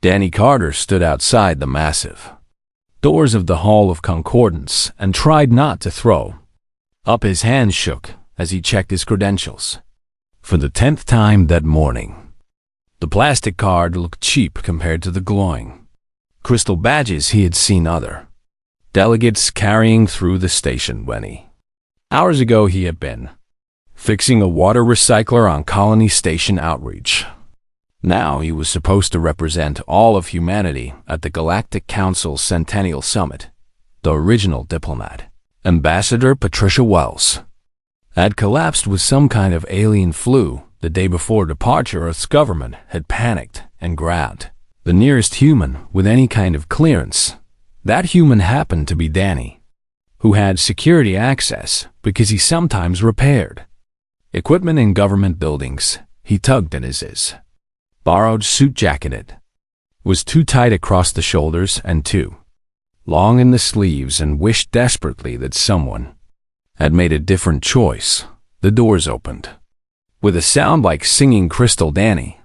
Danny Carter stood outside the massive doors of the Hall of Concordance and tried not to throw up. His hands shook as he checked his credentials. For the 10th time that morning, the plastic card looked cheap compared to the glowing crystal badges he had seen other delegates carrying through the station when hours ago he had been fixing a water recycler on Colony Station Outreach. Now he was supposed to represent all of humanity at the Galactic Council's Centennial Summit. The original diplomat, Ambassador Patricia Wells, had collapsed with some kind of alien flu the day before departure. Earth's government had panicked and grabbed the nearest human with any kind of clearance. That human happened to be Danny, who had security access because he sometimes repaired equipment in government buildings. He tugged at his borrowed suit jacket. It was too tight across the shoulders and too long in the sleeves, and wished desperately that someone had made a different choice. The doors opened. With a sound like singing crystal, Danny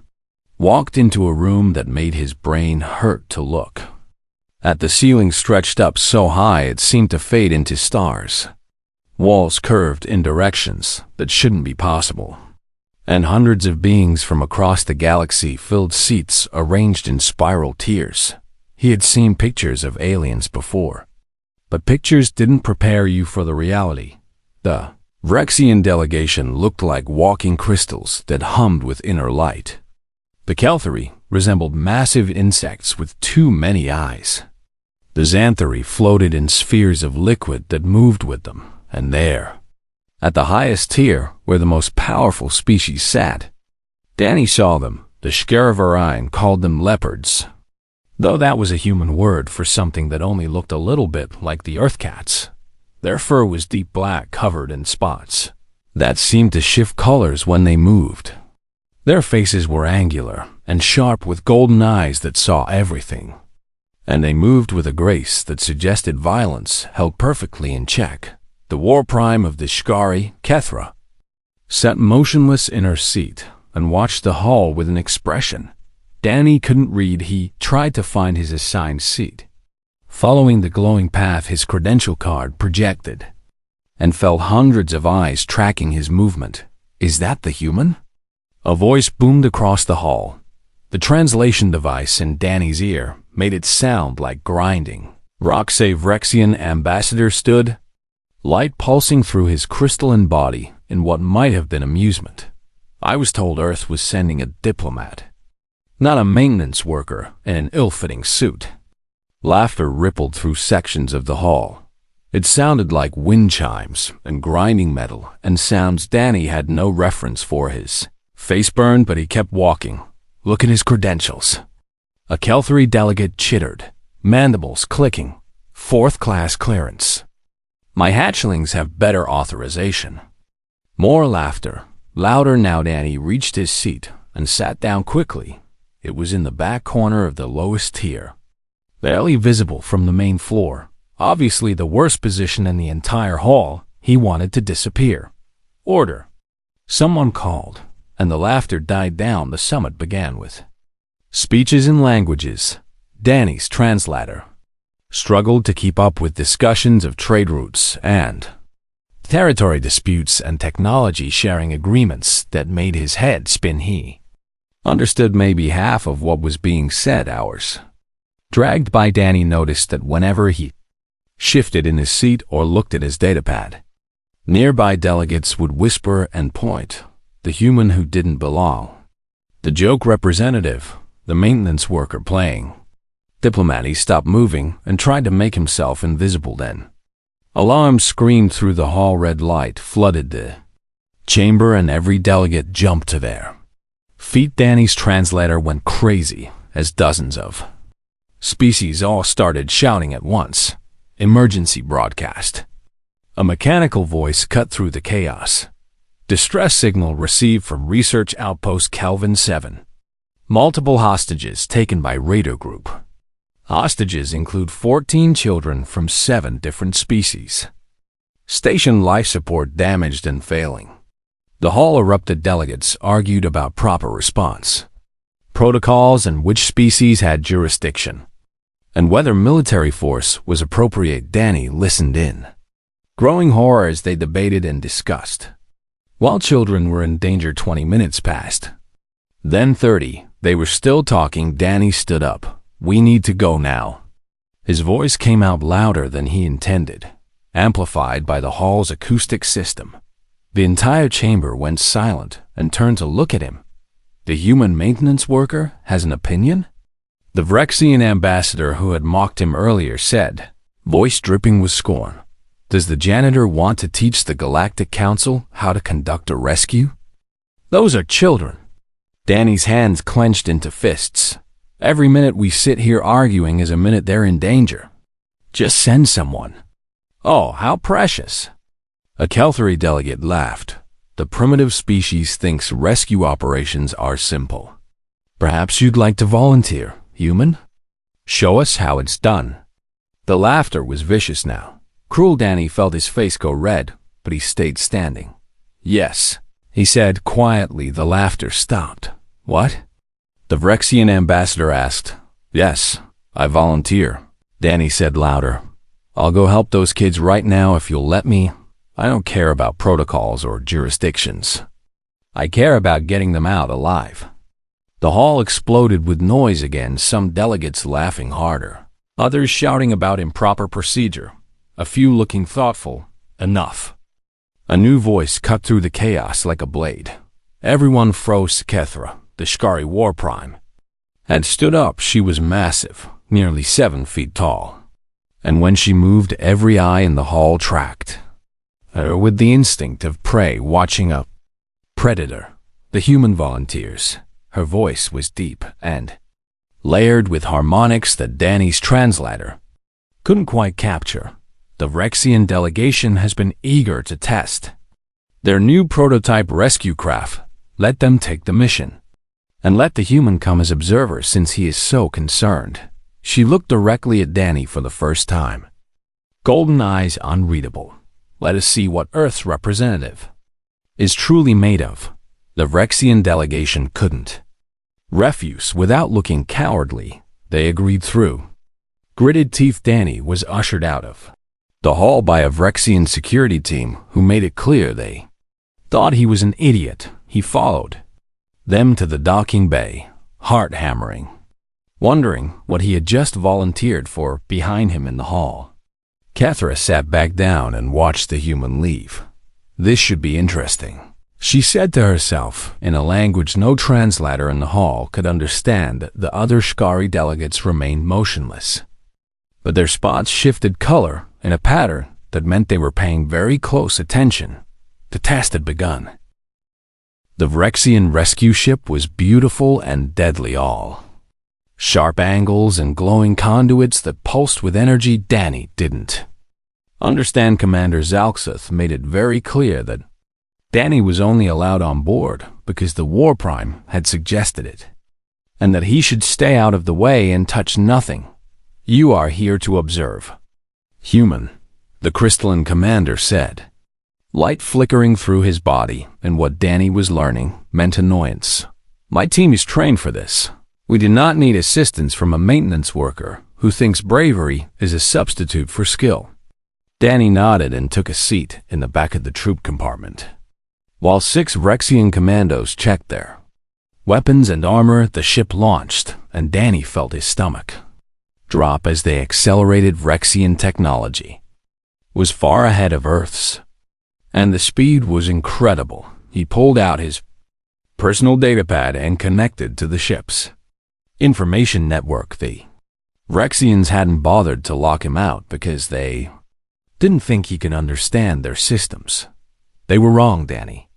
walked into a room that made his brain hurt to look at. The ceiling stretched up so high it seemed to fade into stars. Walls curved in directions that shouldn't be possible, and hundreds of beings from across the galaxy filled seats arranged in spiral tiers. He had seen pictures of aliens before, but pictures didn't prepare you for the reality. The Rexian delegation looked like walking crystals that hummed with inner light. The Kelthari resembled massive insects with too many eyes. The Xanthari floated in spheres of liquid that moved with them, and there, at the highest tier, where the most powerful species sat, Danny saw them. The Shkaravarine called them leopards, though that was a human word for something that only looked a little bit like the earth cats. Their fur was deep black, covered in spots that seemed to shift colors when they moved. Their faces were angular and sharp, with golden eyes that saw everything, and they moved with a grace that suggested violence held perfectly in check. The war prime of the Shkari, Kethra, sat motionless in her seat and watched the hall with an expression Danny couldn't read. He tried to find his assigned seat, following the glowing path his credential card projected, and felt hundreds of eyes tracking his movement. "Is that the human?" A voice boomed across the hall. The translation device in Danny's ear made it sound like grinding. Roxave Rexian Ambassador stood, light pulsing through his crystalline body in what might have been amusement. "I was told Earth was sending a diplomat, not a maintenance worker in an ill-fitting suit." Laughter rippled through sections of the hall. It sounded like wind chimes and grinding metal and sounds Danny had no reference for. His face burned, but he kept walking. "Look at his credentials." A Kelthari delegate chittered, mandibles clicking. "4th-class clearance. My hatchlings have better authorization." More laughter, louder now. Danny reached his seat and sat down quickly. It was in the back corner of the lowest tier, barely visible from the main floor. Obviously the worst position in the entire hall. He wanted to disappear. "Order," someone called, and the laughter died down. The summit began with speeches in languages. Danny's translator struggled to keep up with discussions of trade routes and territory disputes and technology sharing agreements that made his head spin. He understood maybe half of what was being said. Hours dragged by. Danny noticed that whenever he shifted in his seat or looked at his datapad, nearby delegates would whisper and point. The human who didn't belong, the joke representative, the maintenance worker playing diplomat. He stopped moving and tried to make himself invisible. Then alarms screamed through the hall. Red light flooded the chamber and every delegate jumped to their feet. Danny's translator went crazy as dozens of species all started shouting at once. "Emergency broadcast." A mechanical voice cut through the chaos. "Distress signal received from Research Outpost Kelvin 7. Multiple hostages taken by Raider Group. Hostages include 14 children from 7 different species. Station life support damaged and failing." The hall erupted. Delegates argued about proper response. protocols and which species had jurisdiction, and whether military force was appropriate. Danny listened in, growing horror as they debated and discussed. While children were in danger, 20 minutes passed. Then 30. They were still talking. Danny stood up. "We need to go now." His voice came out louder than he intended, amplified by the hall's acoustic system. The entire chamber went silent and turned to look at him. The human maintenance worker has an opinion? The Vrexian ambassador who had mocked him earlier said, voice dripping with scorn, "Does the janitor want to teach the Galactic Council how to conduct a rescue? Those are children." Danny's hands clenched into fists. "Every minute we sit here arguing is a minute they're in danger. Just send someone." "Oh, how precious." A Kelthari delegate laughed. "The primitive species thinks rescue operations are simple. Perhaps you'd like to volunteer, human? Show us how it's done." The laughter was vicious now. Cruel. Danny felt his face go red, but he stayed standing. "Yes," he said quietly. The laughter stopped. "What?" the Vrexian ambassador asked. "Yes, I volunteer," Danny said louder. "I'll go help those kids right now if you'll let me. I don't care about protocols or jurisdictions. I care about getting them out alive." The hall exploded with noise again, some delegates laughing harder, others shouting about improper procedure, a few looking thoughtful. Enough. A new voice cut through the chaos like a blade. Everyone froze. Kethra, the HFY War Prime, had stood up. She was massive, nearly 7 feet tall, and when she moved, every eye in the hall tracked her with the instinct of prey watching a predator. The human volunteers. Her voice was deep and layered with harmonics that Danny's translator couldn't quite capture. The Vrexian delegation has been eager to test their new prototype rescue craft. Let them take the mission, and let the human come as observer since he is so concerned. She looked directly at Danny for the first time. Golden eyes unreadable. Let us see what Earth's representative is truly made of. The Vrexian delegation couldn't refuse without looking cowardly. They agreed through gritted teeth. Danny was ushered out of the hall by a Vrexian security team who made it clear they thought he was an idiot. He followed them to the docking bay, heart hammering, wondering what he had just volunteered for. Behind him in the hall, Kethra sat back down and watched the human leave. This should be interesting, she said to herself in a language no translator in the hall could understand. The other HFY delegates remained motionless, but their spots shifted color in a pattern that meant they were paying very close attention. The test had begun. The Vrexian rescue ship was beautiful and deadly, all sharp angles and glowing conduits that pulsed with energy. Danny didn't understand. Commander Zalxeth made it very clear that Danny was only allowed on board because the War Prime had suggested it, and that he should stay out of the way and touch nothing. "You are here to observe, human," the crystalline commander said. Light flickering through his body, and what Danny was learning meant annoyance. "My team is trained for this. We do not need assistance from a maintenance worker who thinks bravery is a substitute for skill." Danny nodded and took a seat in the back of the troop compartment, while 6 Vrexian commandos checked their weapons and armor. The ship launched, and Danny felt his stomach drop as they accelerated. Vrexian technology was far ahead of Earth's, and the speed was incredible. He pulled out his personal datapad and connected to the ship's information network. The Vrexians hadn't bothered to lock him out because they didn't think he could understand their systems. They were wrong. Danny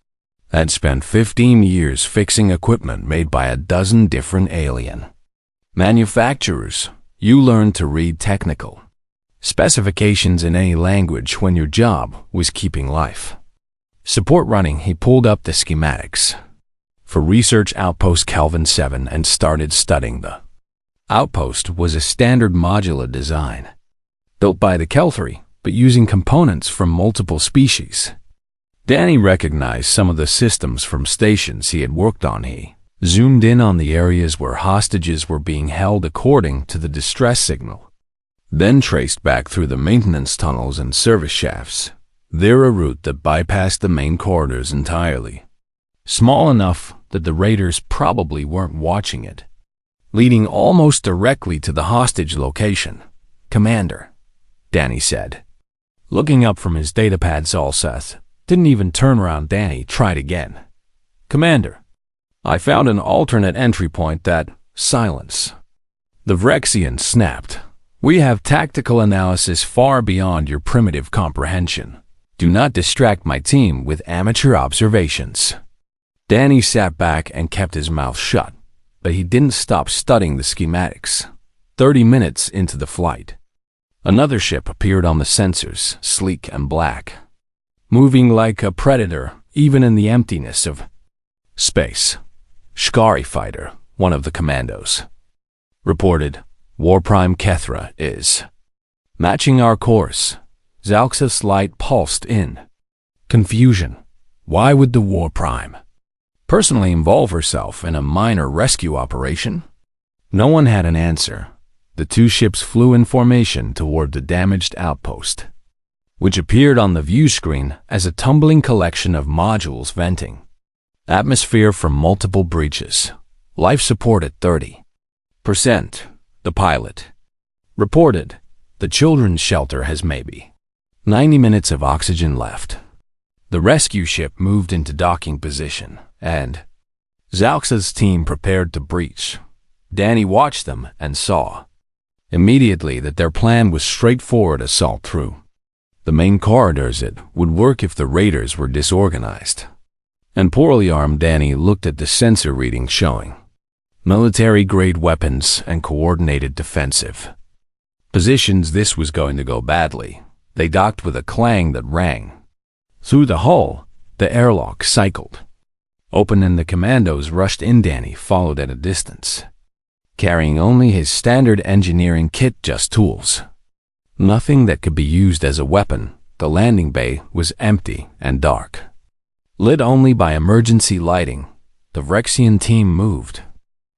had spent 15 years fixing equipment made by a dozen different alien manufacturers. You learned to read technical specifications in any language when your job was keeping life support running. He pulled up the schematics for Research Outpost Kelvin 7 and started studying. The outpost was a standard modular design, built by the Kelthari, but using components from multiple species. Danny recognized some of the systems from stations he had worked on. He zoomed in on the areas where hostages were being held according to the distress signal, then traced back through the maintenance tunnels and service shafts. They're a route that bypassed the main corridors entirely, small enough that the raiders probably weren't watching it, leading almost directly to the hostage location. "Commander," Danny said. Looking up from his datapad, Zalseth didn't even turn around. Danny tried again. "Commander, I found an alternate entry point that..." Silence. The Vrexian snapped. "We have tactical analysis far beyond your primitive comprehension. Do not distract my team with amateur observations." Danny sat back and kept his mouth shut, but he didn't stop studying the schematics. 30 minutes into the flight, another ship appeared on the sensors, sleek and black, moving like a predator even in the emptiness of space. "Shkari fighter," one of the commandos reported. "War Prime Kethra is matching our course." Zalx's light pulsed in confusion. Why would the War Prime personally involve herself in a minor rescue operation? No one had an answer. The two ships flew in formation toward the damaged outpost, which appeared on the view screen as a tumbling collection of modules venting atmosphere from multiple breaches. "Life support at 30%, the pilot reported. "The children's shelter has maybe 90 minutes of oxygen left." The rescue ship moved into docking position, and Zalx's team prepared to breach. Danny watched them and saw immediately that their plan was straightforward: assault through the main corridors. It would work if the raiders were disorganized and poorly armed. Danny looked at the sensor readings showing military-grade weapons and coordinated defensive positions. This was going to go badly. They docked with a clang that rang through the hull. The airlock cycled open and the commandos rushed in. Danny followed at a distance, carrying only his standard engineering kit, just tools. Nothing that could be used as a weapon. The landing bay was empty and dark, lit only by emergency lighting. The Vrexian team moved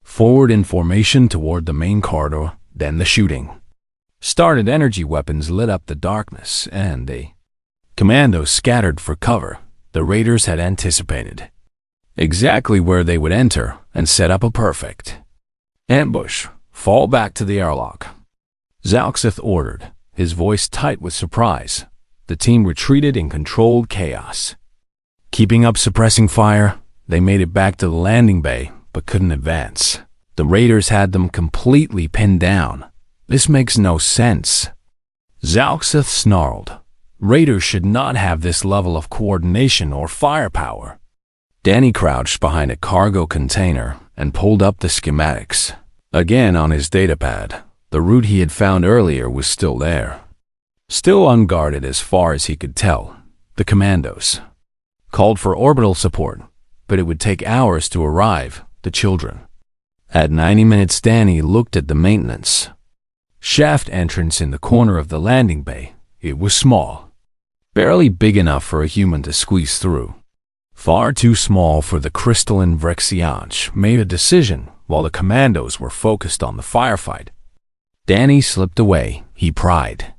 forward in formation toward the main corridor. Then the shooting started. Energy weapons lit up the darkness, and the commandos scattered for cover. The raiders had anticipated exactly where they would enter and set up a perfect ambush. "Fall back to the airlock," Zalxith ordered, his voice tight with surprise. The team retreated in controlled chaos, keeping up suppressing fire. They made it back to the landing bay, but couldn't advance. The raiders had them completely pinned down. "This makes no sense," Zalxith snarled. "Raiders should not have this level of coordination or firepower." Danny crouched behind a cargo container and pulled up the schematics. Again on his datapad, the route he had found earlier was still there, still unguarded as far as he could tell. The commandos called for orbital support, but it would take hours to arrive. The children. At 90 minutes, Danny looked at the maintenance shaft entrance in the corner of the landing bay. It was small, barely big enough for a human to squeeze through. Far too small for the crystalline Vrexianch made a decision while the commandos were focused on the firefight. Danny slipped away. He pried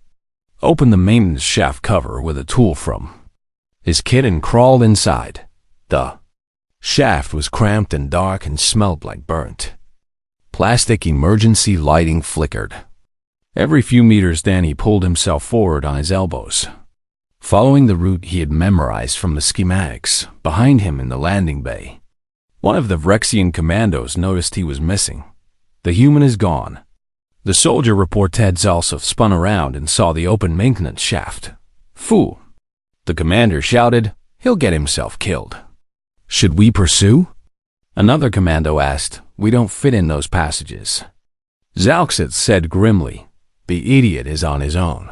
open the maintenance shaft cover with a tool from his kit and crawled inside. The shaft was cramped and dark and smelled like burnt plastic. Emergency lighting flickered. Every few meters, Danny pulled himself forward on his elbows, following the route he had memorized from the schematics. Behind him in the landing bay, one of the Vrexian commandos noticed he was missing. "The human is gone," the soldier reported. Zalsov spun around and saw the open maintenance shaft. "Fool," the commander shouted. "He'll get himself killed." "Should we pursue?" another commando asked. "We don't fit in those passages," Zalxith said grimly. "The idiot is on his own."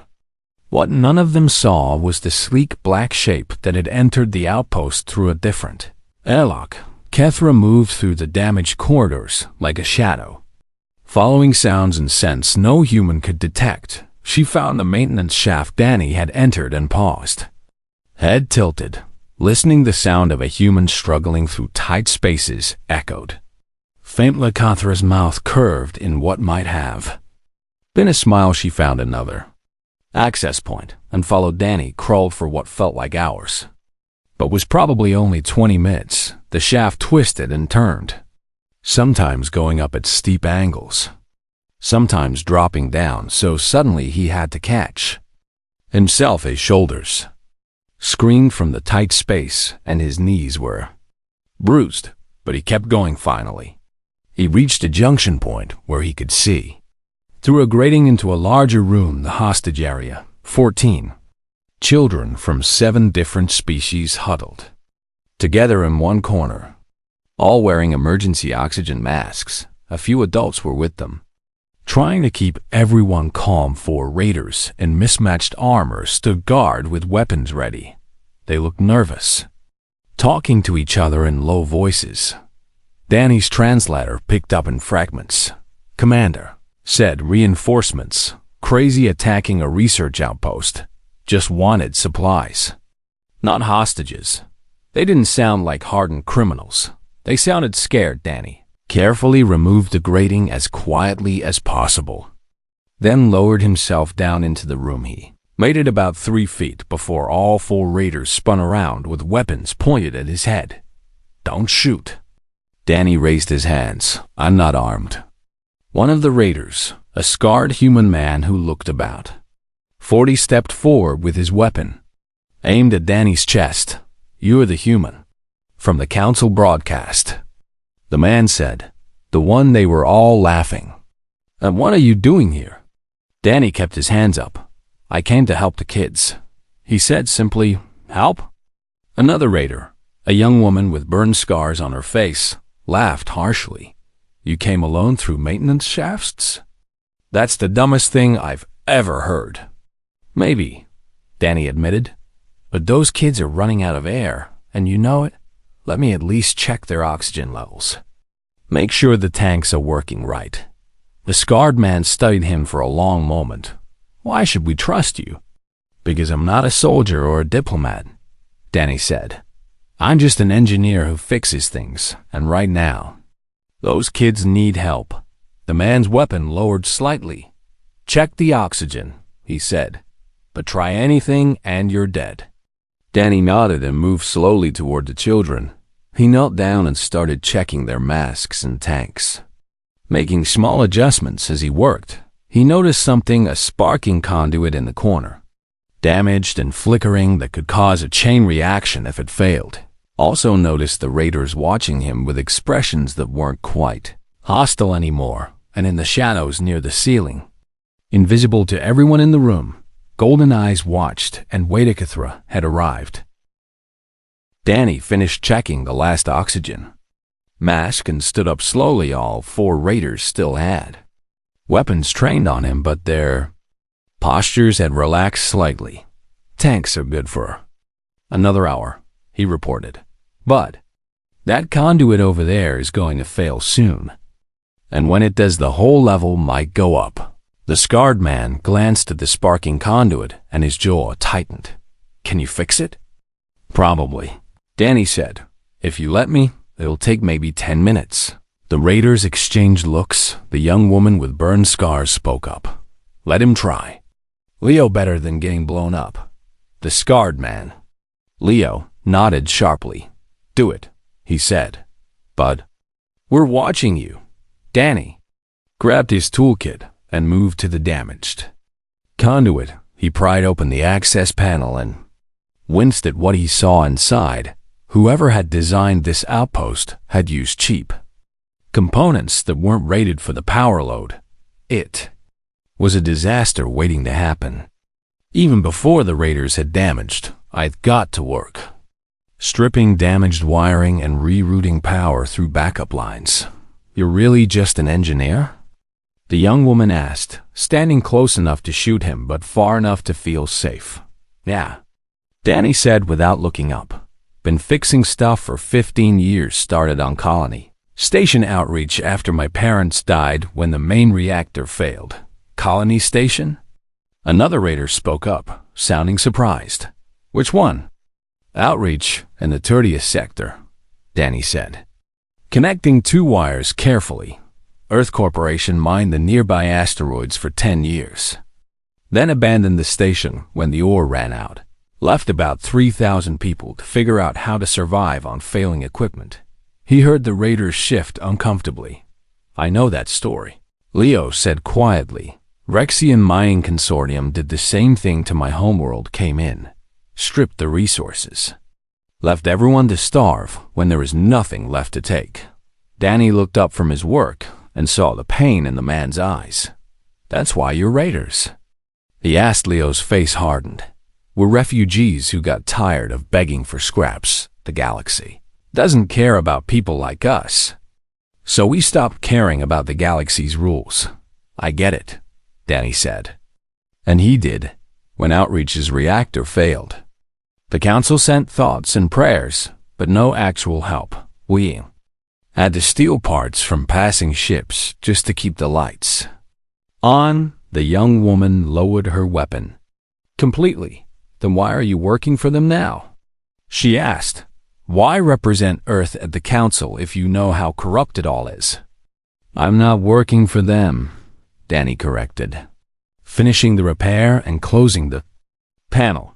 What none of them saw was the sleek black shape that had entered the outpost through a different airlock. Kethra moved through the damaged corridors like a shadow, following sounds and scents no human could detect. She found the maintenance shaft Danny had entered and paused, head tilted, listening. The sound of a human struggling through tight spaces echoed Faint Lacathra's mouth curved in what might have been a smile. She found another access point and followed Danny, crawled for what felt like hours, but was probably only 20 minutes. The shaft twisted and turned, sometimes going up at steep angles, sometimes dropping down so suddenly he had to catch himself. His shoulders screamed from the tight space and his knees were bruised, but he kept going. Finally, he reached a junction point where he could see through a grating into a larger room, the hostage area. 14 children from 7 different species huddled together in one corner, all wearing emergency oxygen masks. A few adults were with them, trying to keep everyone calm. 4 raiders in mismatched armor stood guard with weapons ready. They looked nervous, talking to each other in low voices. Danny's translator picked up in fragments. "Commander," said, "reinforcements. Crazy attacking a research outpost. Just wanted supplies. Not hostages." They didn't sound like hardened criminals. They sounded scared. Danny carefully removed the grating as quietly as possible, then lowered himself down into the room. He made it about 3 feet before all 4 raiders spun around with weapons pointed at his head. "Don't shoot." Danny raised his hands. "I'm not armed." One of the raiders, a scarred human man who looked about 40, stepped forward with his weapon, aimed at Danny's chest. "You're the human from the council broadcast," the man said. The one they were all laughing. "And what are you doing here?" Danny kept his hands up. "I came to help the kids," he said simply. "Help?" Another raider, a young woman with burned scars on her face, laughed harshly. "You came alone through maintenance shafts? That's the dumbest thing I've ever heard." "Maybe," Danny admitted, "but those kids are running out of air, and you know it. Let me at least check their oxygen levels. Make sure the tanks are working right." The scarred man studied him for a long moment. "Why should we trust you?" "Because I'm not a soldier or a diplomat," Danny said. "I'm just an engineer who fixes things, and right now, those kids need help." The man's weapon lowered slightly. "Check the oxygen," he said, "but try anything and you're dead." Danny nodded and moved slowly toward the children. He knelt down and started checking their masks and tanks, making small adjustments as he worked. He noticed something, a sparking conduit in the corner, damaged and flickering, that could cause a chain reaction if it failed. Also noticed the raiders watching him with expressions that weren't quite hostile anymore, and in the shadows near the ceiling, invisible to everyone in the room, golden eyes watched, and Waitakithra had arrived. Danny finished checking the last oxygen mask and stood up slowly. All 4 raiders still had weapons trained on him, but their postures had relaxed slightly. "Tanks are good for another hour," he reported. "But that conduit over there is going to fail soon. And when it does, the whole level might go up." The scarred man glanced at the sparking conduit and his jaw tightened. "Can you fix it?" "Probably," Danny said. "If you let me, it'll take maybe 10 minutes. The raiders exchanged looks. The young woman with burned scars spoke up. "Let him try. Leo better than getting blown up." The scarred man, Leo, nodded sharply. "Do it," he said. "Bud, we're watching you." Danny grabbed his toolkit and moved to the damaged conduit. He pried open the access panel and winced at what he saw inside. Whoever had designed this outpost had used cheap components that weren't rated for the power load. It was a disaster waiting to happen. Even before the raiders had damaged, I'd got to work, stripping damaged wiring and rerouting power through backup lines. "You're really just an engineer?" the young woman asked, standing close enough to shoot him but far enough to feel safe. "Yeah," Danny said without looking up. "Been fixing stuff for 15 years. Started on Colony Station outreach after my parents died when the main reactor failed." "Colony Station?" Another raider spoke up, sounding surprised. "Which one?" "Outreach in the 30th sector," Danny said. Connecting two wires carefully, Earth Corporation mined the nearby asteroids for 10 years. Then abandoned the station when the ore ran out. Left about 3,000 people to figure out how to survive on failing equipment. He heard the raiders shift uncomfortably. I know that story. Leo said quietly. Rexian Mining Consortium did the same thing to my homeworld, came in, stripped the resources. Left everyone to starve when there was nothing left to take. Danny looked up from his work and saw the pain in the man's eyes. That's why you're raiders. He asked. Leo's face hardened. We're refugees who got tired of begging for scraps. The galaxy doesn't care about people like us. So we stopped caring about the galaxy's rules. I get it, Danny said. And he did, when Outreach's reactor failed. The council sent thoughts and prayers, but no actual help. We had to steal parts from passing ships just to keep the lights on. The young woman lowered her weapon. Completely. Then why are you working for them now? She asked. Why represent Earth at the council if you know how corrupt it all is? I'm not working for them, Danny corrected. Finishing the repair and closing the panel.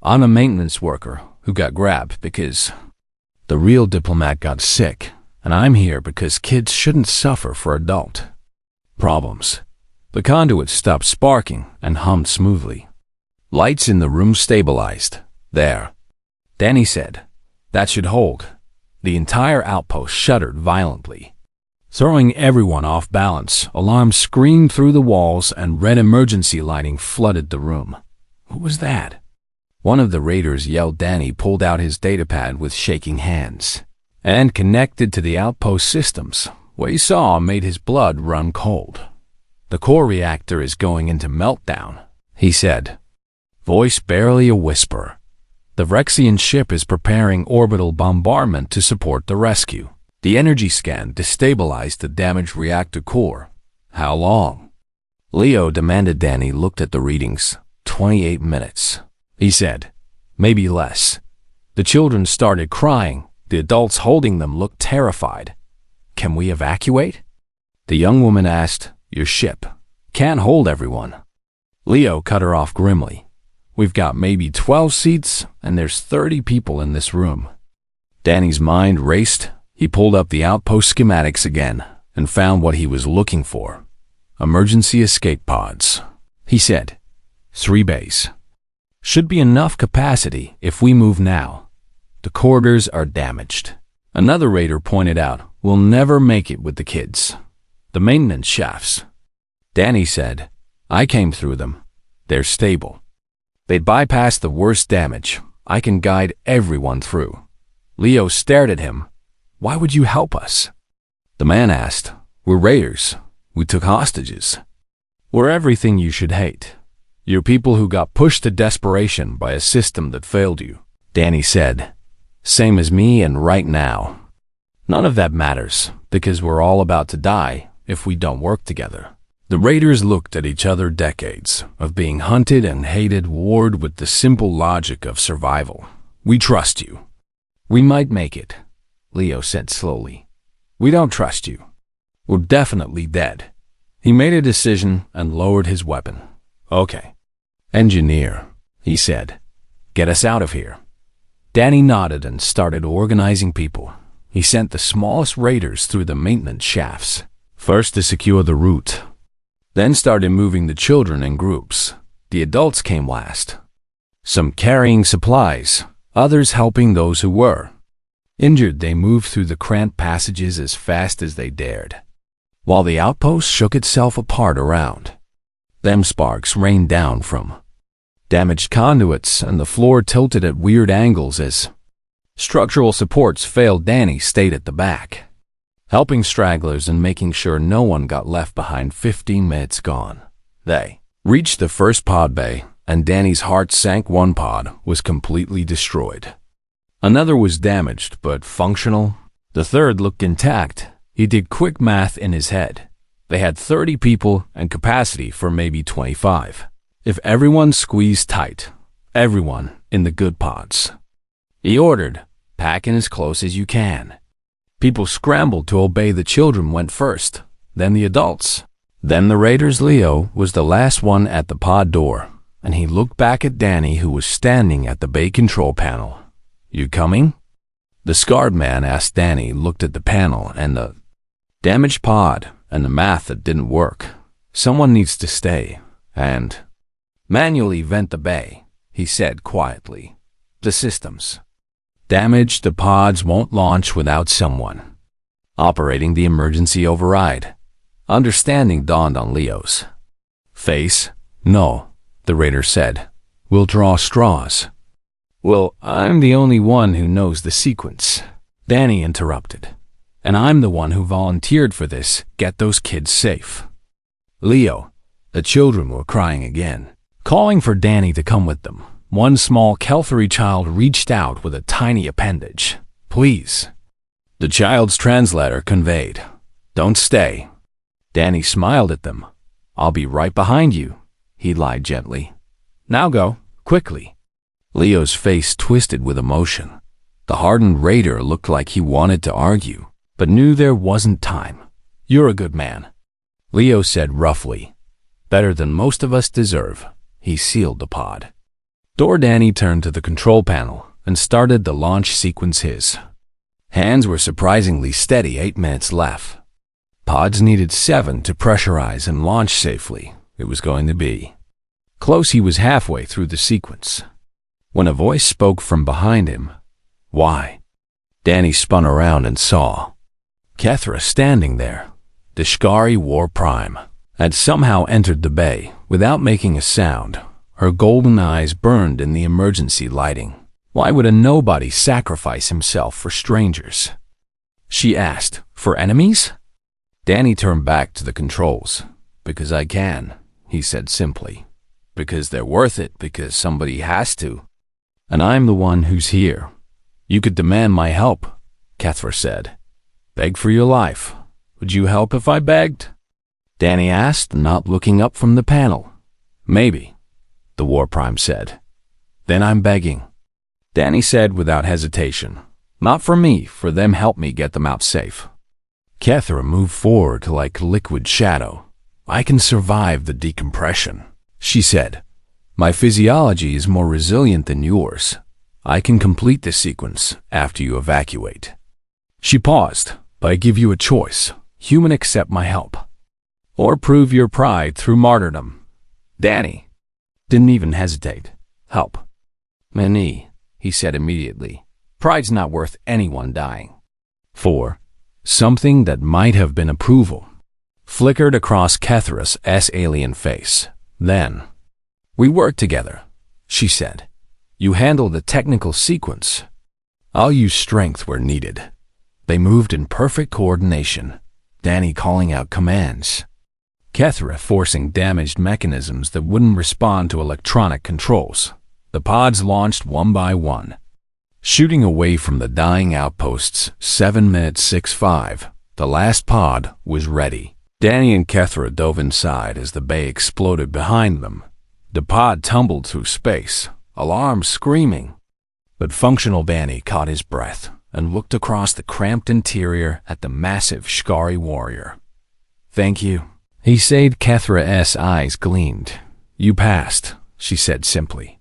I'm a maintenance worker who got grabbed because the real diplomat got sick, and I'm here because kids shouldn't suffer for adult problems. The conduit stopped sparking and hummed smoothly. Lights in the room stabilized. There, Danny said. That should hold. The entire outpost shuddered violently. Throwing everyone off balance, alarms screamed through the walls and red emergency lighting flooded the room. Who was that? One of the raiders yelled. Danny pulled out his datapad with shaking hands and connected to the outpost systems. What he saw made his blood run cold. The core reactor is going into meltdown, he said, voice barely a whisper. The Rexian ship is preparing orbital bombardment to support the rescue. The energy scan destabilized the damaged reactor core. How long? Leo demanded. Danny looked at the readings. 28 minutes, he said. Maybe less. The children started crying. The adults holding them looked terrified. Can we evacuate? The young woman asked. Your ship can't hold everyone. Leo cut her off grimly. We've got maybe 12 seats, and there's 30 people in this room. Danny's mind raced. He pulled up the outpost schematics again and found what he was looking for. Emergency escape pods, he said. 3 bays. Should be enough capacity if we move now. The corridors are damaged. Another raider pointed out, we'll never make it with the kids. The maintenance shafts. Danny said, I came through them. They're stable. They'd bypass the worst damage. I can guide everyone through. Leo stared at him. Why would you help us? The man asked. We're raiders. We took hostages. We're everything you should hate. You're people who got pushed to desperation by a system that failed you, Danny said. Same as me and right now. None of that matters, because we're all about to die if we don't work together. The raiders looked at each other. Decades of being hunted and hated warred with the simple logic of survival. We trust you. We might make it, Leo said slowly. We don't trust you. We're definitely dead. He made a decision and lowered his weapon. Okay. Engineer, he said. Get us out of here. Danny nodded and started organizing people. He sent the smallest raiders through the maintenance shafts, first to secure the route. Then started moving the children in groups. The adults came last. Some carrying supplies, others helping those who were injured. They moved through the cramped passages as fast as they dared, while the outpost shook itself apart around them. Sparks rained down from damaged conduits, and the floor tilted at weird angles as structural supports failed. Danny stayed at the back, helping stragglers and making sure no one got left behind. 15 minutes gone. They reached the first pod bay, and Danny's heart sank. One pod was completely destroyed. Another was damaged but functional. The third looked intact. He did quick math in his head. They had 30 people and capacity for maybe 25. If everyone squeezed tight, everyone in the good pods. He ordered, pack in as close as you can. People scrambled to obey. The children went first, then the adults. Then the raiders. Leo was the last one at the pod door, and he looked back at Danny, who was standing at the bay control panel. "You coming?" The scarred man asked. Danny looked at the panel and the damaged pod and the math that didn't work. "Someone needs to stay and manually vent the bay," he said quietly. "The systems damaged. The pods won't launch without someone operating the emergency override." Understanding dawned on Leo's face. "No," the raider said. "We'll draw straws." "Well, I'm the only one who knows the sequence," Danny interrupted. "And I'm the one who volunteered for this. Get those kids safe." "Leo." The children were crying again, calling for Danny to come with them. One small Kelthari child reached out with a tiny appendage. "Please." The child's translator conveyed, "Don't stay." Danny smiled at them. "I'll be right behind you," he lied gently. "Now go, quickly." Leo's face twisted with emotion. The hardened raider looked like he wanted to argue, but knew there wasn't time. "You're a good man," Leo said roughly. "Better than most of us deserve." He sealed the pod door. Danny turned to the control panel and started the launch sequence. His hands were surprisingly steady. 8 minutes left. Pods needed 7 to pressurize and launch safely. It was going to be close. He was halfway through the sequence when a voice spoke from behind him. "Why?" Danny spun around and saw Kethra standing there. The HFY War Prime had somehow entered the bay without making a sound. Her golden eyes burned in the emergency lighting. "Why would a nobody sacrifice himself for strangers?" she asked. "For enemies?" Danny turned back to the controls. "Because I can," he said simply. "Because they're worth it, because somebody has to. And I'm the one who's here." "You could demand my help," Kethra said. "Beg for your life." "Would you help if I begged?" Danny asked, not looking up from the panel. "Maybe," the War Prime said. "Then I'm begging," Danny said without hesitation. "Not for me, for them. Help me get them out safe." Kethra moved forward like liquid shadow. "I can survive the decompression," she said. "My physiology is more resilient than yours. I can complete the sequence after you evacuate." She paused. "But I give you a choice. Human, accept my help, or prove your pride through martyrdom." Danny didn't even hesitate. "Help." "Many," he said immediately. "Pride's not worth anyone dying for." Something that might have been approval flickered across Kethra's alien face. Then, "We work together," she said. "You handle the technical sequence. I'll use strength where needed." They moved in perfect coordination, Danny calling out commands, Kethra forcing damaged mechanisms that wouldn't respond to electronic controls. The pods launched one by one, shooting away from the dying outposts. 7 minutes 6:5. The last pod was ready. Danny and Kethra dove inside as the bay exploded behind them. The pod tumbled through space, alarms screaming. But functional Danny caught his breath and looked across the cramped interior at the massive HFY warrior. "Thank you," he said. Kethra's eyes gleamed. "You passed," she said simply.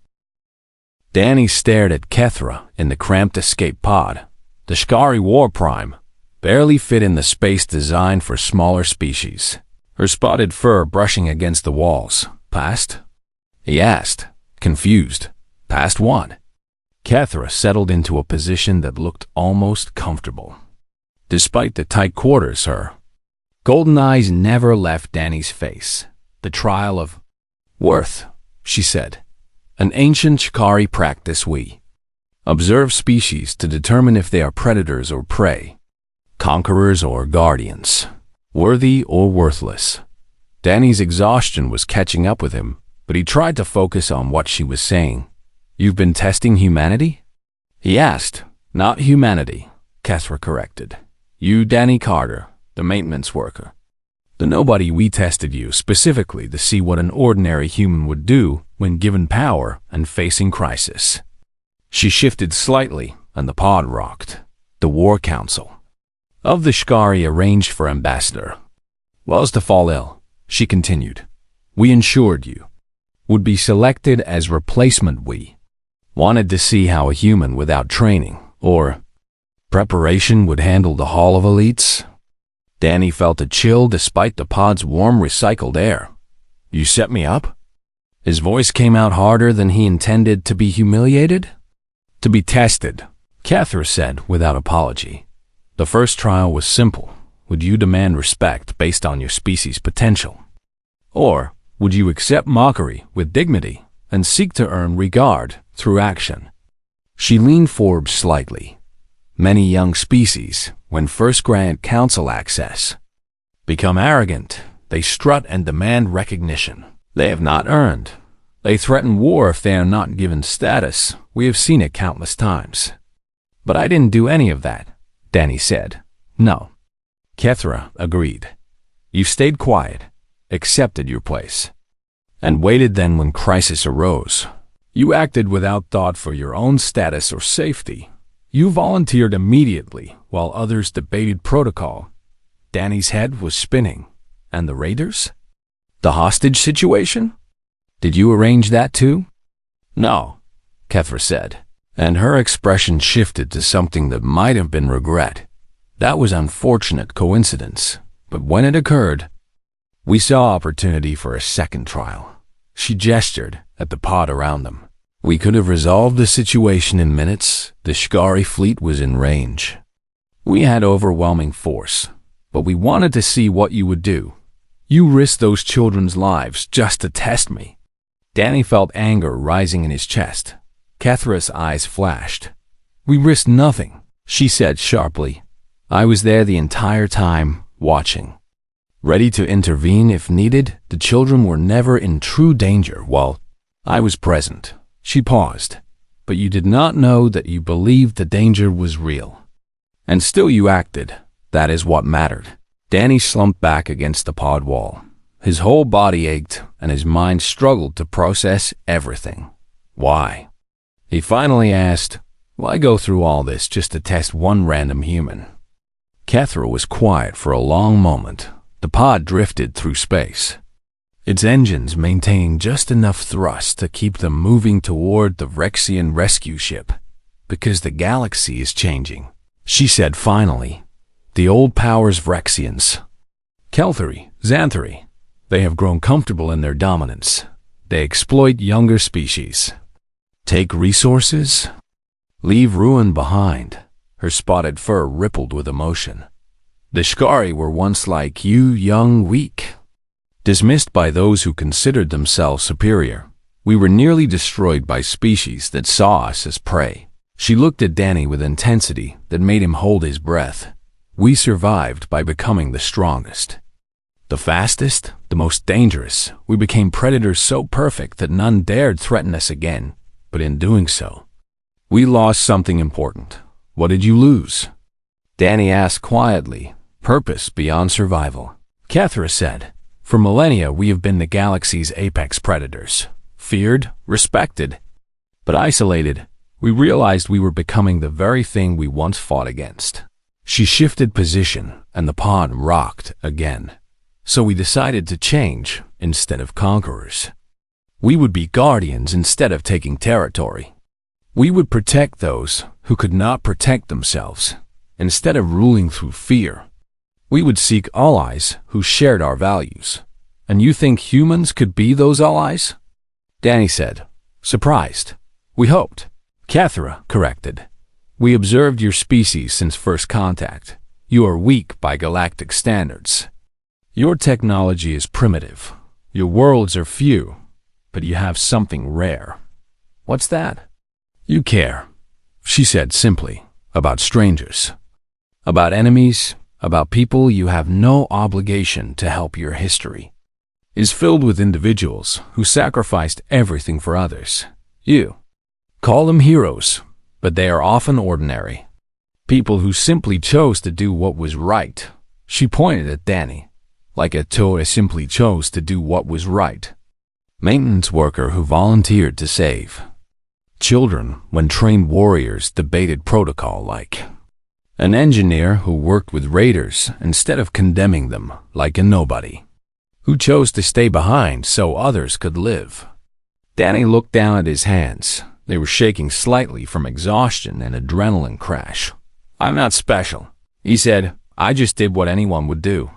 Danny stared at Kethra in the cramped escape pod. The HFY War Prime barely fit in the space designed for smaller species, her spotted fur brushing against the walls. "Passed?" he asked, confused. "Past what?" Kethra settled into a position that looked almost comfortable. Despite the tight quarters, her golden eyes never left Danny's face. "The trial of worth," she said. "An ancient HFY practice. We observe species to determine if they are predators or prey, conquerors or guardians, worthy or worthless." Danny's exhaustion was catching up with him, but he tried to focus on what she was saying. "You've been testing humanity?" he asked. "Not humanity," Kethra corrected. "You, Danny Carter, the maintenance worker. The nobody. We tested you specifically to see what an ordinary human would do when given power and facing crisis." She shifted slightly, and the pod rocked. "The War Council." of the Shkari arranged for ambassador. Was to fall ill, she continued. We ensured you would be selected as replacement. We wanted to see how a human without training or preparation would handle the Hall of Elites. Danny felt a chill despite the pod's warm recycled air. You set me up? His voice came out harder than he intended. To be humiliated? To be tested, Cathra said without apology. The first trial was simple. Would you demand respect based on your species' potential? Or would you accept mockery with dignity and seek to earn regard through action? She leaned forward slightly. Many young species, when first granted council access, become arrogant. They strut and demand recognition they have not earned. They threaten war if they are not given status. We have seen it countless times. But I didn't do any of that, Danny said. No. Kethra agreed. You stayed quiet, accepted your place, and waited. Then when crisis arose, you acted without thought for your own status or safety. You volunteered immediately while others debated protocol. Danny's head was spinning. And the raiders? The hostage situation? Did you arrange that too? No, Kethra said, and her expression shifted to something that might have been regret. That was unfortunate coincidence, but when it occurred, we saw opportunity for a second trial. She gestured at the pod around them. We could have resolved the situation in minutes. The Shkari fleet was in range. We had overwhelming force, but we wanted to see what you would do. You risked those children's lives just to test me. Danny felt anger rising in his chest. Kethra's eyes flashed. We risked nothing, she said sharply. I was there the entire time, watching, ready to intervene if needed. The children were never in true danger while I was present. She paused. But you did not know that you believed the danger was real. And still you acted. That is what mattered. Danny slumped back against the pod wall. His whole body ached, and his mind struggled to process everything. Why? He finally asked, why go through all this just to test one random human? Kethra was quiet for a long moment. The pod drifted through space, its engines maintaining just enough thrust to keep them moving toward the Rexian rescue ship. Because the galaxy is changing, she said finally. The old powers of Rexians, Kelthari, Xanthari, they have grown comfortable in their dominance. They exploit younger species, take resources, leave ruin behind. Her spotted fur rippled with emotion. The Shkari were once like you, young, weak, dismissed by those who considered themselves superior. We were nearly destroyed by species that saw us as prey. She looked at Danny with intensity that made him hold his breath. We survived by becoming the strongest, the fastest, the most dangerous. We became predators so perfect that none dared threaten us again. But in doing so, we lost something important. What did you lose? Danny asked quietly. Purpose beyond survival. Kethra said, for millennia we have been the galaxy's apex predators. Feared, respected, but isolated. We realized we were becoming the very thing we once fought against. She shifted position, and the pod rocked again. So we decided to change instead of conquerors. We would be guardians instead of taking territory. We would protect those who could not protect themselves. Instead of ruling through fear, we would seek allies who shared our values. And you think humans could be those allies? Danny said, surprised. We hoped. Kethra corrected. We observed your species since first contact. You are weak by galactic standards. Your technology is primitive. Your worlds are few, but you have something rare. What's that? You care, she said simply, about strangers, about enemies, about people you have no obligation to help. Your history is filled with individuals who sacrificed everything for others. You call them heroes, but they are often ordinary. People who simply chose to do what was right. She pointed at Danny, like a toad simply chose to do what was right. Maintenance worker who volunteered to save. Children, when trained warriors, debated protocol like. An engineer who worked with raiders instead of condemning them like a nobody, who chose to stay behind so others could live. Danny looked down at his hands. They were shaking slightly from exhaustion and adrenaline crash. "I'm not special," he said. "I just did what anyone would do."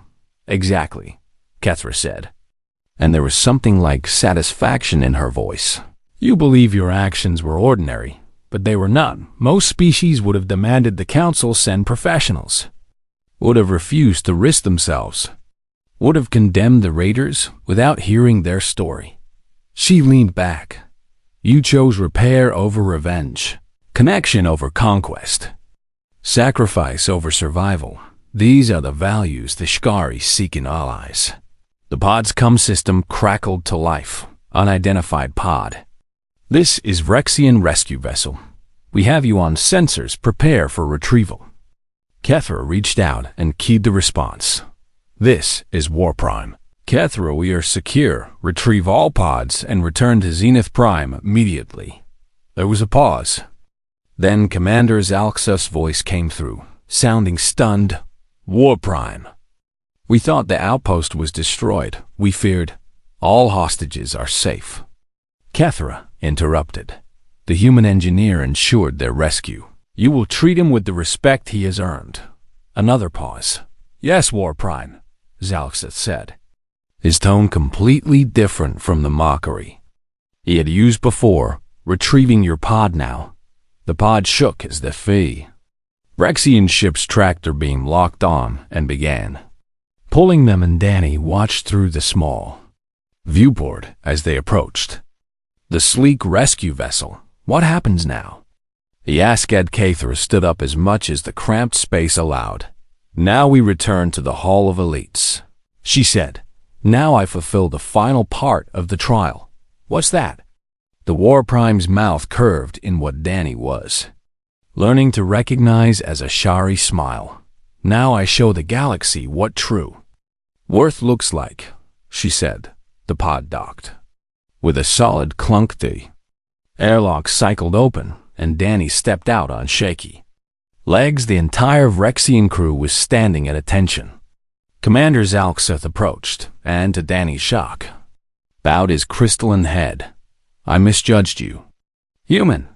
"Exactly," Kethra said. And there was something like satisfaction in her voice. "You believe your actions were ordinary, but they were not. Most species would have demanded the council send professionals, would have refused to risk themselves, would have condemned the raiders without hearing their story." She leaned back. "You chose repair over revenge, connection over conquest, sacrifice over survival. These are the values the Shkari seek in allies." The pod's comm system crackled to life. Unidentified pod. "This is Rexian rescue vessel. We have you on sensors. Prepare for retrieval." Kethra reached out and keyed the response. "This is War Prime. Kethra, we are secure. Retrieve all pods and return to Zenith Prime immediately." There was a pause. Then Commander Zalxus' voice came through, sounding stunned. "War Prime. We thought the outpost was destroyed. We feared. All hostages are safe." Kethra interrupted. The human engineer ensured their rescue. "You will treat him with the respect he has earned." Another pause. "Yes, War Prime," Zalxus said, his tone completely different from the mockery he had used before. "Retrieving your pod now." The pod shook as the fee. Rexian ship's tractor beam locked on and began pulling them, and Danny watched through the small viewport as they approached the sleek rescue vessel. "What happens now?" The Asked Kethra stood up as much as the cramped space allowed. "Now we return to the Hall of Elites," she said. "Now I fulfill the final part of the trial." "What's that?" The War Prime's mouth curved in what Danny was learning to recognize as a Shari smile. "Now I show the galaxy what true worth looks like," she said. The pod docked. With a solid clunk, the airlock cycled open, and Danny stepped out on shaky legs. The entire Rexian crew was standing at attention. Commander Zalxus approached, and to Danny's shock, bowed his crystalline head. "I misjudged you, human,"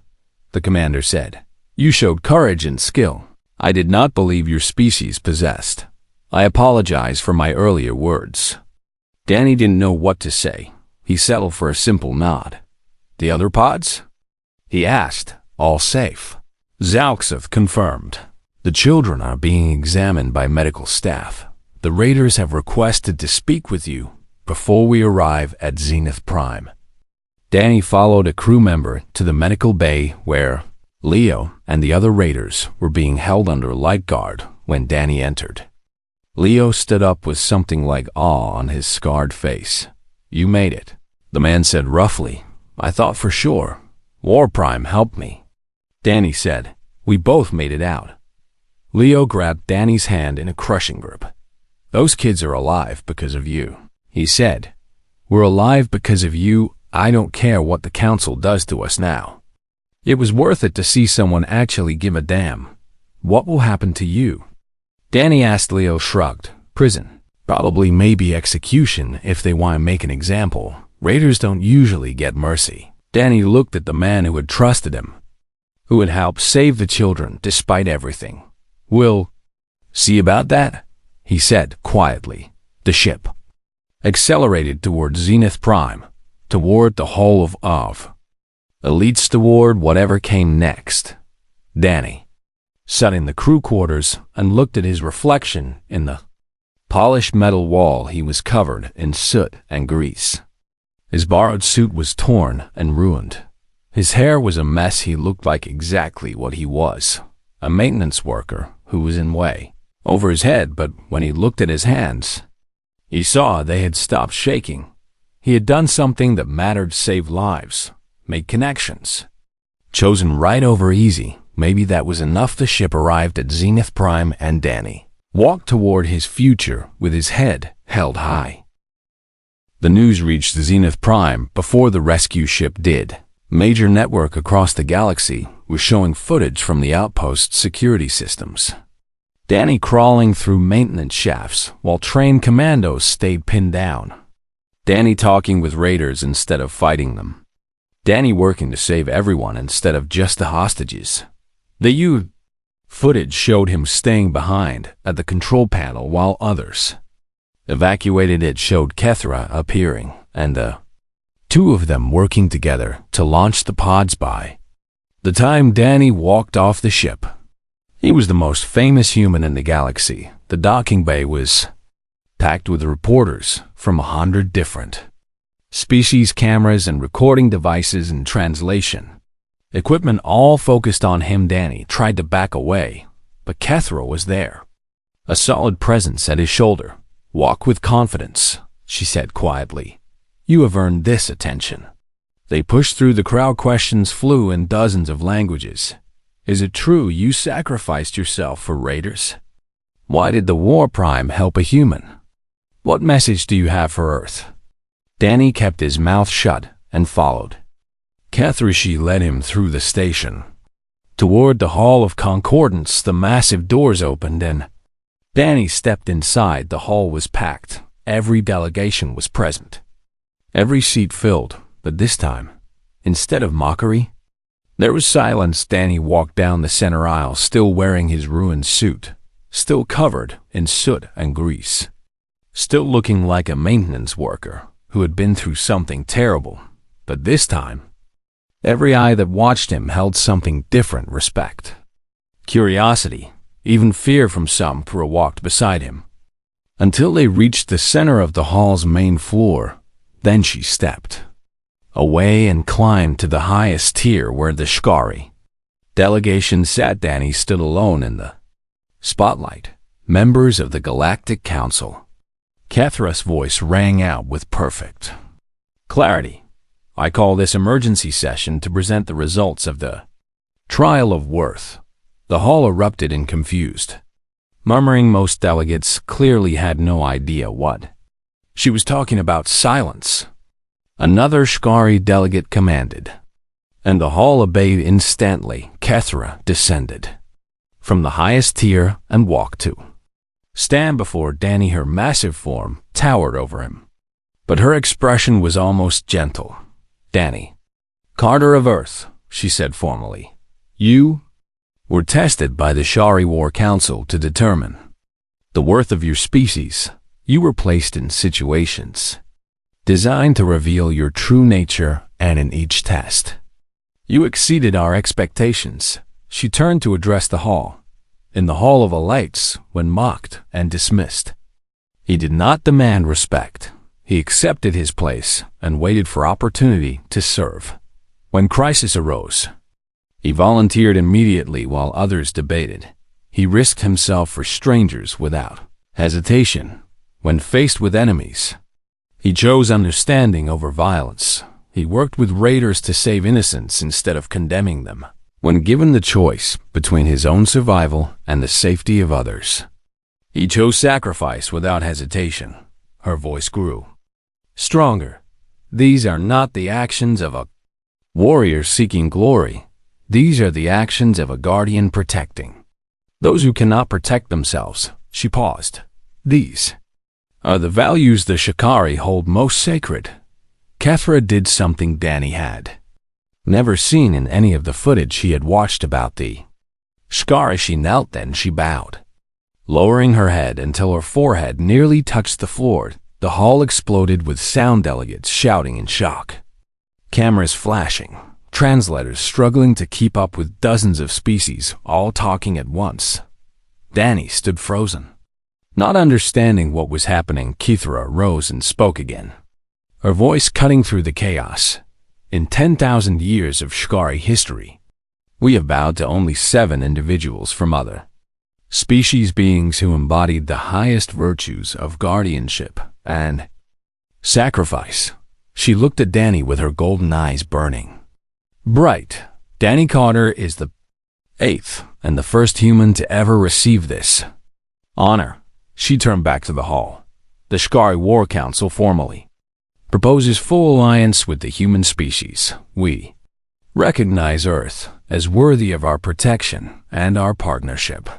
the commander said. "You showed courage and skill. I did not believe your species possessed. I apologize for my earlier words." Danny didn't know what to say. He settled for a simple nod. "The other pods?" he asked. "All safe?" Zalxus confirmed. "The children are being examined by medical staff. The raiders have requested to speak with you before we arrive at Zenith Prime." Danny followed a crew member to the medical bay where Leo and the other raiders were being held under light guard when Danny entered. Leo stood up with something like awe on his scarred face. "You made it," the man said roughly. "I thought for sure. War Prime helped me." Danny said, "We both made it out." Leo grabbed Danny's hand in a crushing grip. "Those kids are alive because of you," he said. "We're alive because of you. I don't care what the council does to us now. It was worth it to see someone actually give a damn. What will happen to you?" Danny asked. Leo shrugged. "Prison. Probably maybe execution if they want to make an example. Raiders don't usually get mercy." Danny looked at the man who had trusted him, who had helped save the children despite everything. "We'll see about that," he said quietly. The ship accelerated toward Zenith Prime, toward the Hall of Elites, toward whatever came next. Danny sat in the crew quarters and looked at his reflection in the polished metal wall. He was covered in soot and grease. His borrowed suit was torn and ruined. His hair was a mess. He looked like exactly what he was, a maintenance worker who was in way over his head. But when he looked at his hands, he saw they had stopped shaking. He had done something that mattered, saved lives, made connections, chosen right over easy. Maybe that was enough. The ship arrived at Zenith Prime, and Danny walked toward his future with his head held high. The news reached Zenith Prime before the rescue ship did. Major network across the galaxy was showing footage from the outpost's security systems. Danny crawling through maintenance shafts while trained commandos stayed pinned down. Danny talking with raiders instead of fighting them. Danny working to save everyone instead of just the hostages. The footage showed him staying behind at the control panel while others evacuated. It showed Kethra appearing and the two of them working together to launch the pods. By the time Danny walked off the ship, he was the most famous human in the galaxy. The docking bay was packed with reporters from 100 different species, cameras and recording devices and translation equipment all focused on him. Danny tried to back away, but Kethra was there, a solid presence at his shoulder. "Walk with confidence," she said quietly. "You have earned this attention." They pushed through the crowd. Questions flew in dozens of languages. Is it true you sacrificed yourself for raiders? Why did the War Prime help a human? What message do you have for Earth? Danny kept his mouth shut and followed. Kethra led him through the station. Toward the Hall of Concordance, the massive doors opened and Danny stepped inside. The hall was packed. Every delegation was present. Every seat filled, but this time, instead of mockery, there was silence. Danny walked down the center aisle, still wearing his ruined suit, still covered in soot and grease, still looking like a maintenance worker who had been through something terrible. But this time, every eye that watched him held something different: respect, curiosity, even fear from some. Kethra walked beside him until they reached the center of the hall's main floor. Then she stepped away and climbed to the highest tier where the Shkari delegation sat. Danny stood alone in the spotlight. Members of the Galactic Council. Kethra's voice rang out with perfect clarity. I call this emergency session to present the results of the trial of worth. The hall erupted in confused murmuring. Most delegates clearly had no idea what she was talking about. Silence. Another Shkari delegate commanded, and the hall obeyed instantly. Kethra descended from the highest tier and walked to stand before Danny. Her massive form towered over him, but her expression was almost gentle. Danny, Carter of Earth, she said formally, you were tested by the Shari War Council to determine the worth of your species. You were placed in situations designed to reveal your true nature, and in each test, you exceeded our expectations. She turned to address the hall. In the Hall of Elites, when mocked and dismissed, he did not demand respect. He accepted his place and waited for opportunity to serve. When crisis arose, he volunteered immediately while others debated. He risked himself for strangers without hesitation. When faced with enemies, he chose understanding over violence. He worked with raiders to save innocents instead of condemning them. When given the choice between his own survival and the safety of others, he chose sacrifice without hesitation. Her voice grew stronger. These are not the actions of a warrior seeking glory. These are the actions of a guardian protecting those who cannot protect themselves. She paused. These are the values the Shkari hold most sacred. Kethra did something Danny had never seen in any of the footage he had watched about the Shkari. She knelt, then she bowed, lowering her head until her forehead nearly touched the floor. The hall exploded with sound, delegates shouting in shock, cameras flashing, translators struggling to keep up with dozens of species all talking at once. Danny stood frozen, not understanding what was happening. Kethra rose and spoke again, her voice cutting through the chaos. In 10,000 years of Shkari history, we have bowed to only 7 individuals from other species, beings who embodied the highest virtues of guardianship and sacrifice. She looked at Danny with her golden eyes burning bright. Danny Carter is the 8th and the first human to ever receive this honor. She turned back to the hall. The Shkari War Council formally proposes full alliance with the human species. We recognize Earth as worthy of our protection and our partnership.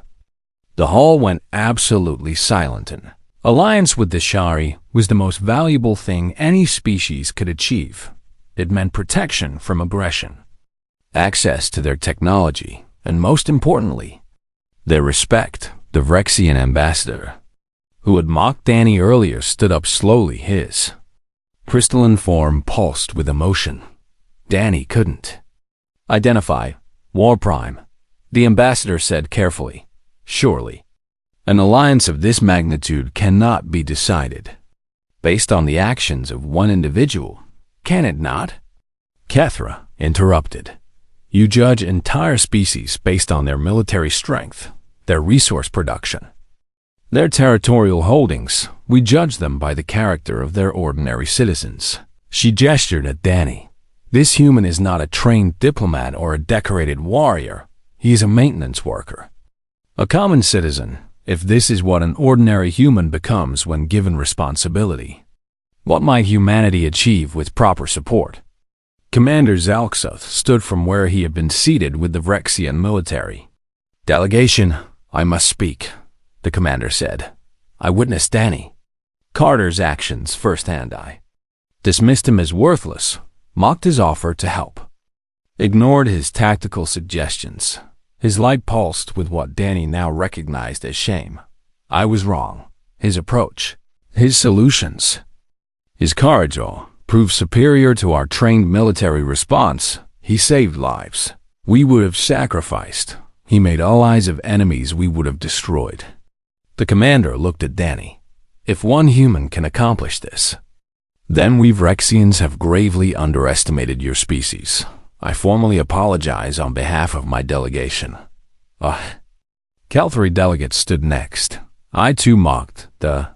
The hall went absolutely silent. And alliance with the Shari was the most valuable thing any species could achieve. It meant protection from aggression, access to their technology, and most importantly, their respect. The Vrexian ambassador, who had mocked Danny earlier, stood up slowly. His crystalline form pulsed with emotion. Danny couldn't identify War Prime, the ambassador said carefully. Surely, an alliance of this magnitude cannot be decided based on the actions of one individual, can it not? Kethra interrupted. You judge entire species based on their military strength, their resource production, their territorial holdings. We judge them by the character of their ordinary citizens. She gestured at Danny. This human is not a trained diplomat or a decorated warrior. He is a maintenance worker, a common citizen, if this is what an ordinary human becomes when given responsibility. What might humanity achieve with proper support? Commander Zalxuth stood from where he had been seated with the Vrexian military. Delegation, I must speak, the commander said. I witnessed Danny Carter's actions firsthand. I dismissed him as worthless, mocked his offer to help, ignored his tactical suggestions. His light pulsed with what Danny now recognized as shame. I was wrong. His approach, his solutions, his courage all proved superior to our trained military response. He saved lives we would have sacrificed. He made allies of enemies we would have destroyed. The commander looked at Danny. If one human can accomplish this, then we Vrexians have gravely underestimated your species. I formally apologize on behalf of my delegation. Calthary delegate stood next. I too mocked the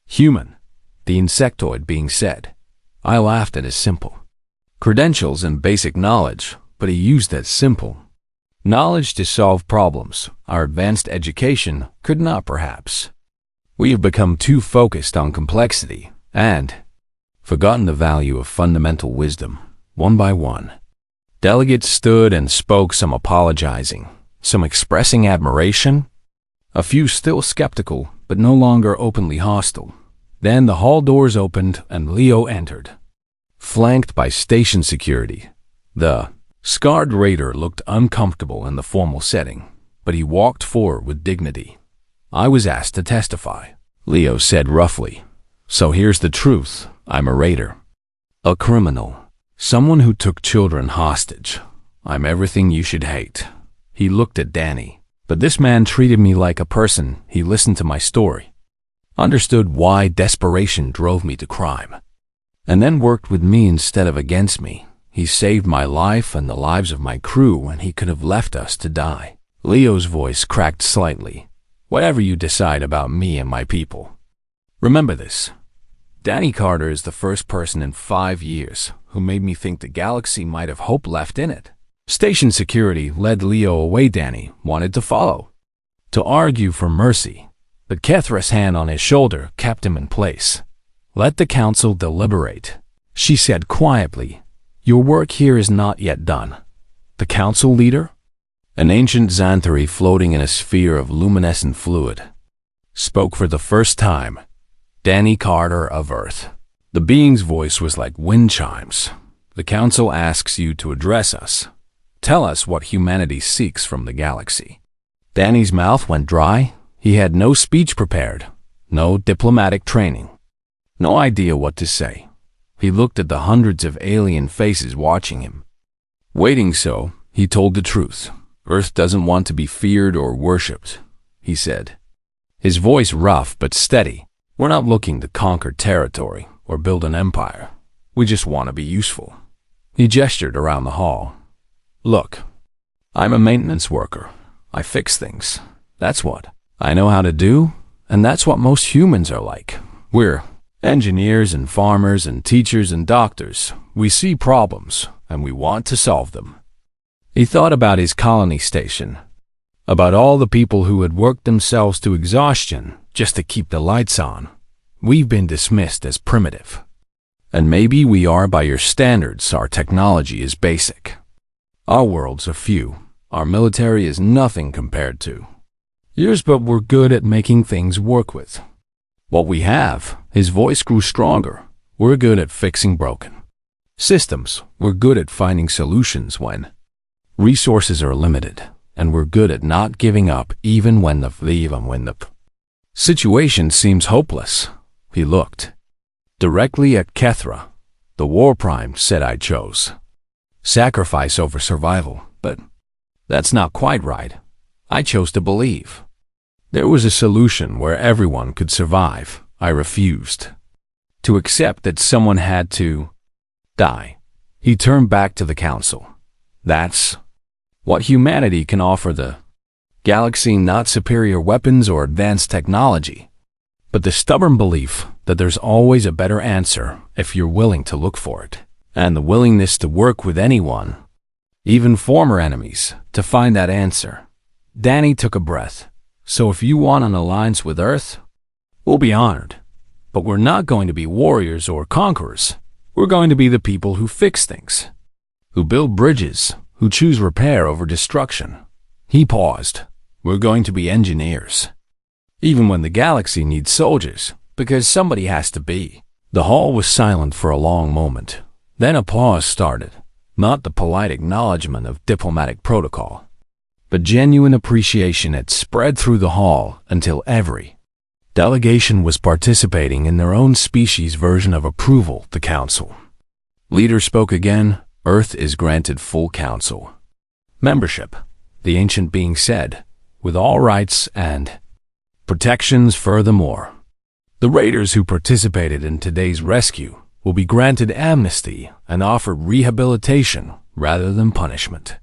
human, the insectoid being said. I laughed at his simple credentials and basic knowledge, but he used that simple knowledge to solve problems our advanced education could not perhaps. We have become too focused on complexity and forgotten the value of fundamental wisdom. One by one, delegates stood and spoke, some apologizing, some expressing admiration, a few still skeptical but no longer openly hostile. Then the hall doors opened and Leo entered, flanked by station security. The scarred raider looked uncomfortable in the formal setting, but he walked forward with dignity. I was asked to testify, Leo said roughly. So here's the truth. I'm a raider, a criminal, someone who took children hostage. I'm everything you should hate. He looked at Danny. But this man treated me like a person. He listened to my story, understood why desperation drove me to crime, and then worked with me instead of against me. He saved my life and the lives of my crew when he could have left us to die. Leo's voice cracked slightly. Whatever you decide about me and my people, remember this. Danny Carter is the first person in 5 years who made me think the galaxy might have hope left in it. Station security led Leo away. Danny wanted to follow, to argue for mercy, but Kethra's hand on his shoulder kept him in place. Let the council deliberate, she said quietly. Your work here is not yet done. The council leader, an ancient Xanthari floating in a sphere of luminescent fluid, spoke for the first time. Danny Carter of Earth. The being's voice was like wind chimes. The council asks you to address us. Tell us what humanity seeks from the galaxy. Danny's mouth went dry. He had no speech prepared, no diplomatic training, no idea what to say. He looked at the hundreds of alien faces watching him. Waiting so, he told the truth. Earth doesn't want to be feared or worshipped, he said, his voice rough but steady. We're not looking to conquer territory or build an empire. We just want to be useful. He gestured around the hall. Look, I'm a maintenance worker. I fix things. That's what I know how to do, and that's what most humans are like. We're engineers and farmers and teachers and doctors. We see problems, and we want to solve them. He thought about his colony station, about all the people who had worked themselves to exhaustion just to keep the lights on. We've been dismissed as primitive. And maybe we are by your standards. Our technology is basic. Our worlds are few. Our military is nothing compared to Yes, but we're good at making things work with what we have. His voice grew stronger. We're good at fixing broken systems. We're good at finding solutions when resources are limited. And we're good at not giving up even when the situation seems hopeless. He looked directly at Kethra. The war prime said I chose sacrifice over survival, but that's not quite right. I chose to believe there was a solution where everyone could survive. I refused to accept that someone had to die. He turned back to the council. That's what humanity can offer the galaxy, not superior weapons or advanced technology, but the stubborn belief that there's always a better answer if you're willing to look for it, and the willingness to work with anyone, even former enemies, to find that answer. Danny took a breath. So if you want an alliance with Earth, we'll be honored. But we're not going to be warriors or conquerors. We're going to be the people who fix things, who build bridges, who choose repair over destruction. He paused. We're going to be engineers. Even when the galaxy needs soldiers, because somebody has to be. The hall was silent for a long moment. Then applause started. Not the polite acknowledgement of diplomatic protocol, but genuine appreciation had spread through the hall until every delegation was participating in their own species' version of approval. The council leader spoke again. Earth is granted full council membership, the ancient being said, with all rights and protections. Furthermore, the raiders who participated in today's rescue will be granted amnesty and offered rehabilitation rather than punishment.